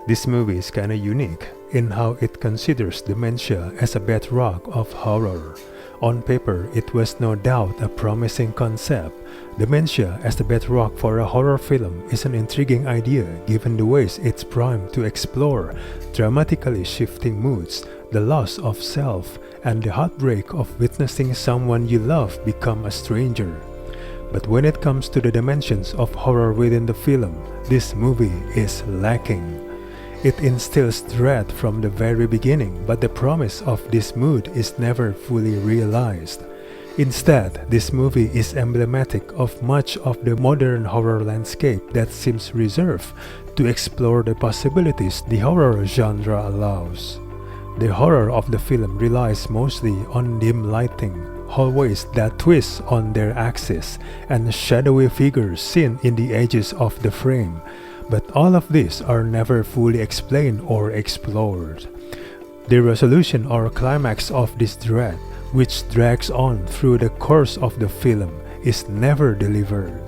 This movie is kinda unique in how it considers dementia as a bedrock of horror. On paper, it was no doubt a promising concept. Dementia as the bedrock for a horror film is an intriguing idea given the ways it's primed to explore dramatically shifting moods, the loss of self, and the heartbreak of witnessing someone you love become a stranger. But when it comes to the dimensions of horror within the film, this movie is lacking. It instills dread from the very beginning, but the promise of this mood is never fully realized. Instead, this movie is emblematic of much of the modern horror landscape that seems reserved to explore the possibilities the horror genre allows. The horror of the film relies mostly on dim lighting, hallways that twist on their axis, and shadowy figures seen in the edges of the frame. But all of these are never fully explained or explored. The resolution or climax of this dread, which drags on through the course of the film, is never delivered.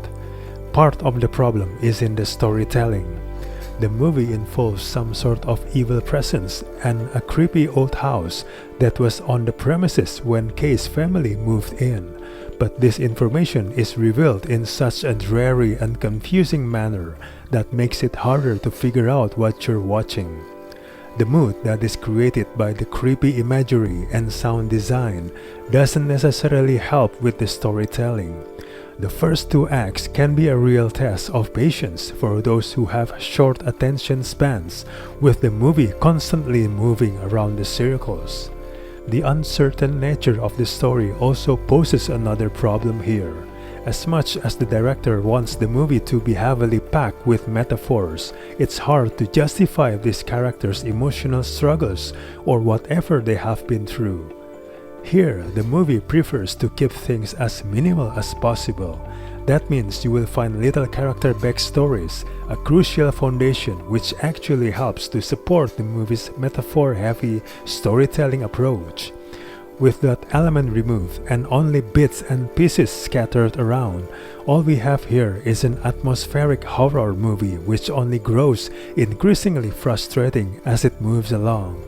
Part of the problem is in the storytelling. The movie involves some sort of evil presence and a creepy old house that was on the premises when Kay's family moved in, but this information is revealed in such a dreary and confusing manner that makes it harder to figure out what you're watching. The mood that is created by the creepy imagery and sound design doesn't necessarily help with the storytelling. The first two acts can be a real test of patience for those who have short attention spans, with the movie constantly moving around the circles. The uncertain nature of the story also poses another problem here. As much as the director wants the movie to be heavily packed with metaphors, it's hard to justify these characters' emotional struggles or whatever they have been through. Here, the movie prefers to keep things as minimal as possible. That means you will find little character backstories, a crucial foundation which actually helps to support the movie's metaphor-heavy storytelling approach. With that element removed and only bits and pieces scattered around, all we have here is an atmospheric horror movie which only grows increasingly frustrating as it moves along.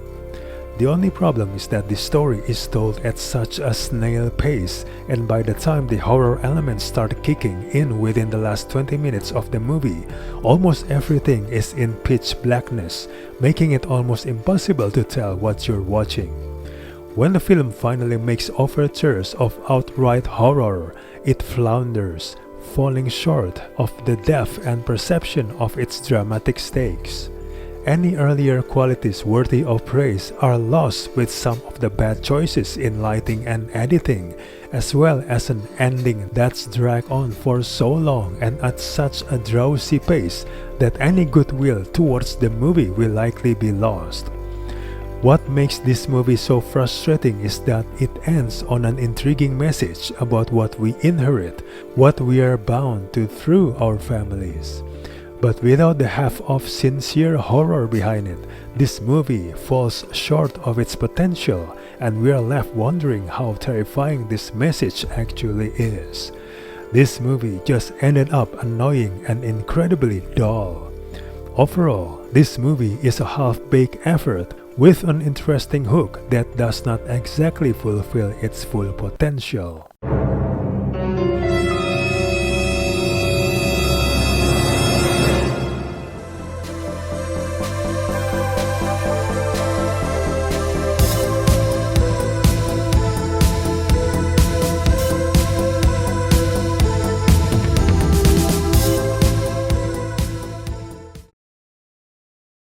The only problem is that the story is told at such a snail pace, and by the time the horror elements start kicking in within the last 20 minutes of the movie, almost everything is in pitch blackness, making it almost impossible to tell what you're watching. When the film finally makes overtures of outright horror, it flounders, falling short of the depth and perception of its dramatic stakes. Any earlier qualities worthy of praise are lost with some of the bad choices in lighting and editing, as well as an ending that's dragged on for so long and at such a drowsy pace that any goodwill towards the movie will likely be lost. What makes this movie so frustrating is that it ends on an intriguing message about what we inherit, what we are bound to through our families. But without the heft of sincere horror behind it, this movie falls short of its potential, and we are left wondering how terrifying this message actually is. This movie just ended up annoying and incredibly dull. Overall, this movie is a half-baked effort with an interesting hook that does not exactly fulfill its full potential.